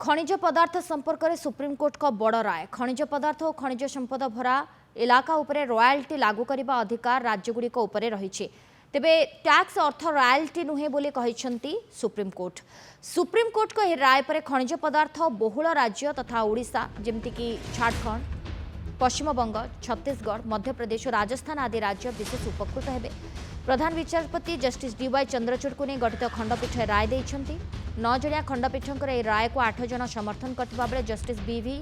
खनिज पदार्थ संपर्क में सुप्रीमकोर्ट का बड़ राय। खनिज पदार्थ और खनिज संपद भरा इलाका उपरे रॉयल्टी लागू करने अधिकार राज्यगुड़िक उपरे रही। तेबे टैक्स अर्थ रॉयल्टी नुहे बोली कहिसेंती सुप्रीमकोर्ट। सुप्रीमकोर्ट को राय पर खनिज पदार्थ बहुल राज्य तथा ओडिशा जेमतिकी झारखंड, पश्चिमबंग, छत्तीसगढ़, मध्यप्रदेश और राजस्थान आदि राज्य विशेष उपकृत हेबे। प्रधान विचारपति जस्टिस डीवाई चंद्रचूड़ को नहीं गठित खंडपीठ राय देइछंती। 9 जणिया खंडपीठंकर यह राय को 8 जन समर्थन करथिबा बेले जस्टिस बीवी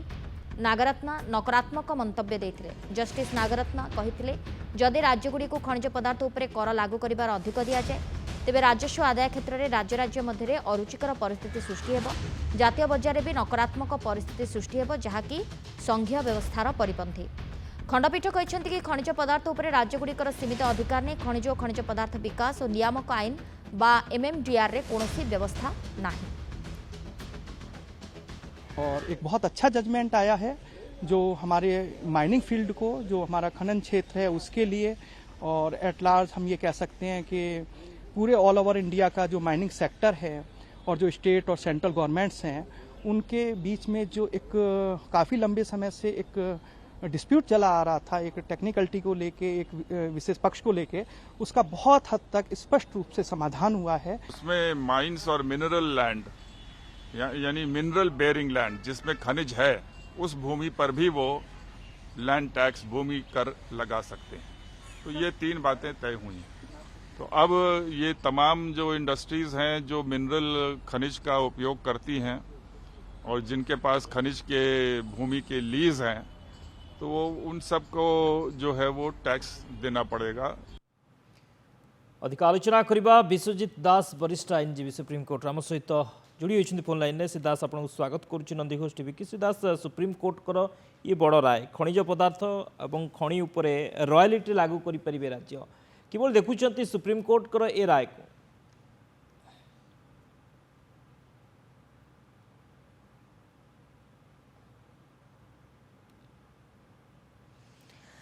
नागरत्न नकारात्मक मंतव्य देथिले। जस्टिस नागरत्न कहिथिले जदि राज्यगुड़ी को खनिज पदार्थ उपरे कर लागू करिवार अधिक दिया जाए तेबे राजस्व आदाय क्षेत्र में राज्य राज्य मध्य अरुचिकर परिस्थिति सृष्टि हेब। जातीय बजार भी नकारात्मक परिस्थिति सृष्टि हेब जहाँकि संघीय व्यवस्थार परिपंथी। खंडपीठ कहते कि खनिज पदार्थ उपरे राज्यगुड़िकर सीमित अधिकार नहीं। खनिज और खनिज पदार्थ विकास और नियामक आईन बा एमएमडीआर रे कौनसी व्यवस्था नहीं। और एक बहुत अच्छा जजमेंट आया है जो हमारे माइनिंग फील्ड को, जो हमारा खनन क्षेत्र है उसके लिए, और एट लार्ज हम ये कह सकते हैं कि पूरे ऑल ओवर इंडिया का जो माइनिंग सेक्टर है और जो स्टेट और सेंट्रल गवर्नमेंट्स हैं उनके बीच में जो एक काफ़ी लंबे समय से एक डिस्प्यूट चला आ रहा था, एक टेक्निकलिटी को लेके, एक विशेष पक्ष को लेके, उसका बहुत हद तक स्पष्ट रूप से समाधान हुआ है। उसमें माइंस और मिनरल लैंड यानी मिनरल बेयरिंग लैंड जिसमें खनिज है उस भूमि पर भी वो लैंड टैक्स भूमि कर लगा सकते हैं। तो ये 3 बातें तय हुई हैं। तो अब ये तमाम जो इंडस्ट्रीज हैं जो मिनरल खनिज का उपयोग करती हैं और जिनके पास खनिज के भूमि के लीज हैं तो वो उन सबको जो है वो टैक्स देना पड़ेगा। अधिक आलोचना करबा विश्वजित दास वरिष्ठ आईनजीवी सुप्रीमकोर्ट आम सहित जोड़ी होती फोन लाइन में। दास आपको स्वागत करुच्ची नंदीघोष टीवी की। दास, सुप्रीमकोर्टर ये बड़ राय खनिज पदार्थ और खनि उपरे रॉयल्टी लागू करें राज्य केवल देखुं सुप्रीमकोर्टर ए राय को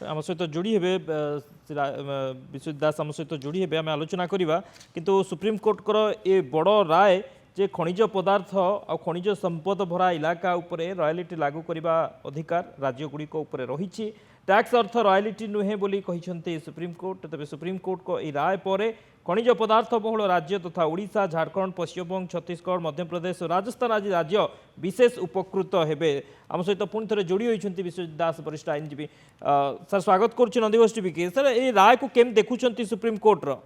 आम सहित जोड़ी हे विश्वजित दास आम सहित जोड़ी हे आम आलोचना करवा किंतु सुप्रीमकोर्टर ए बड़ राय जे खनिज पदार्थ और खनिज संपद भरा इलाका उपरे रॉयल्टी लागू करने अधिकार राज्यगुड़िक उपरे रही। टैक्स अर्थ रॉयल्टी नुहे बोली कहिसेंती सुप्रीमकोर्ट। तेज सुप्रीमकोर्ट को यह राय पर खनिज पदार्थ बहुल राज्य तथा ओडिशा, झारखंड, पश्चिमबंग, छत्तीसगढ़, मध्यप्रदेश और राजस्थान आदि राज्य विशेष उपकृत हेबे। आम सहित पुणी थे जोड़ी होती विश्वजित दास वरिष्ठ आईनजीवी। सर, स्वागत करुच्ची नंदीघोष टीवी के। सर, ये राय को केम देखुं सुप्रीमकोर्टर?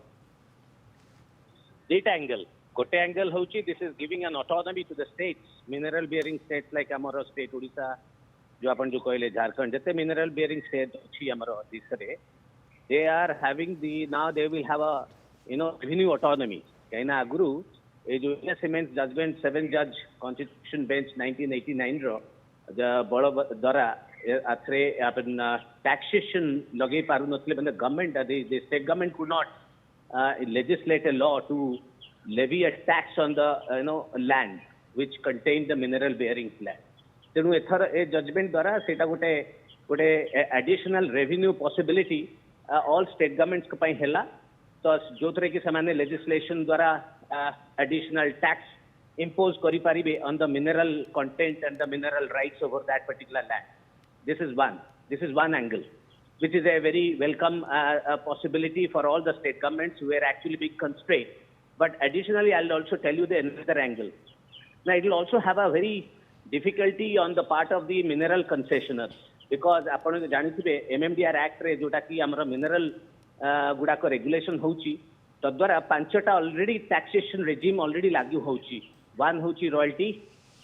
Data angle. गोटे एंगल होची this is giving an autonomy to the states, mineral bearing states like आमर स्टेट ओडिशा, जो अपन जो कहले झारखंड, जते मिनरल बियरिंग स्टेट अछि आमर देश रे, they are having the now they will have a revenue autonomy. कहिना अगुरु ए जो सीमेंट जजमेंट 7 जज कॉन्स्टिट्यूशन बेंच 1989 रो बड़ द्वारा आथरे अपन टैक्सेशन लगे पारु नथले, मतलब government the state government could not legislate a law to levy a tax on the land which contained the mineral bearing land. तेणु एथर ए judgement द्वारा सेटा गोटे गोटे additional revenue possibility all state governments पई हैला। तो जो थरे कि समान लेजिस्लेशन द्वारा एडिशनल टैक्स इंपोज करि परिबे on the mineral content and the mineral rights over that particular land. This is one angle, which is a very welcome possibility for all the state governments who are actually being constrained. But additionally, I'll also tell you the another angle. Now, it will also have a very difficulty on the part of the mineral concessioners, because आपण जानिथिबे MMDR Act रे जोटा कि हमर mineral गुडा को regulation होची तद्वारा 5टा already taxation regime already लागू होची। वन होची रॉयल्टी,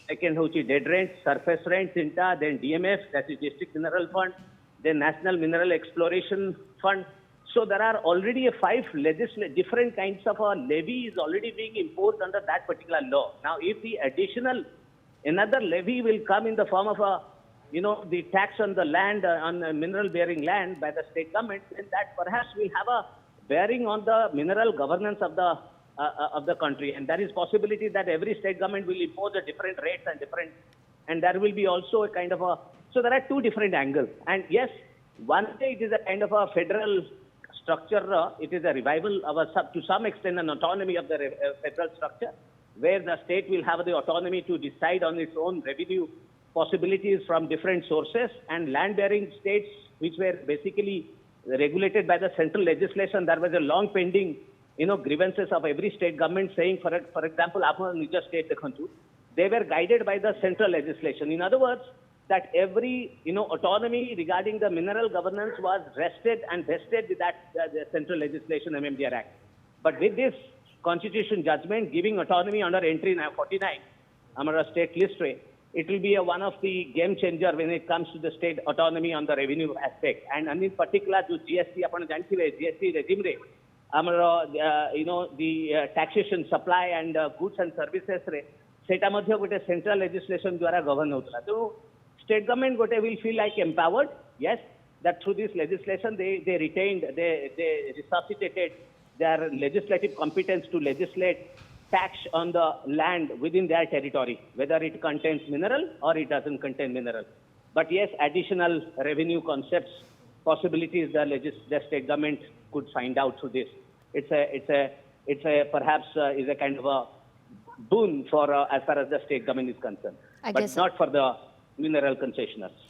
सेकंड होची डेड रेंट, सरफेस रेंट, थिंटा, then DMF, that is district mineral fund, the National Mineral Exploration Fund. So there are already 5 different kinds of levy is already being imposed under that particular law. Now, if the additional another levy will come in the form of the tax on the land, on mineral bearing land by the state government, then that perhaps will have a bearing on the mineral governance of the country, and there is possibility that every state government will impose a different rates and there will be also a kind of a. So there are 2 different angles, and yes, one day it is a kind of a federal structure. It is a revival of to some extent an autonomy of the federal structure. where the state will have the autonomy to decide on its own revenue possibilities from different sources, and land-bearing states, which were basically regulated by the central legislation, there was a long pending, grievances of every state government saying, for example, Apna Nija state, they were guided by the central legislation. In other words, that every, autonomy regarding the mineral governance was vested with that the central legislation, MMDR Act. But with this constitution judgment giving autonomy under entry 49, our state list, it will be one of the game changer when it comes to the state autonomy on the revenue aspect. And in particular, the GST, GST regime, the taxation supply and goods and services, सेटा मध्य गोटे central legislation द्वारा govern होता तो state government गोटे will feel like empowered yes that through this legislation they resuscitated their legislative competence to legislate tax on the land within their territory, whether it contains mineral or it doesn't contain mineral. But yes, additional revenue concepts, possibilities the state government could find out through this. It's a perhaps is a kind of a boon for as far as the state government is concerned, I but guess not for the mineral concessioners.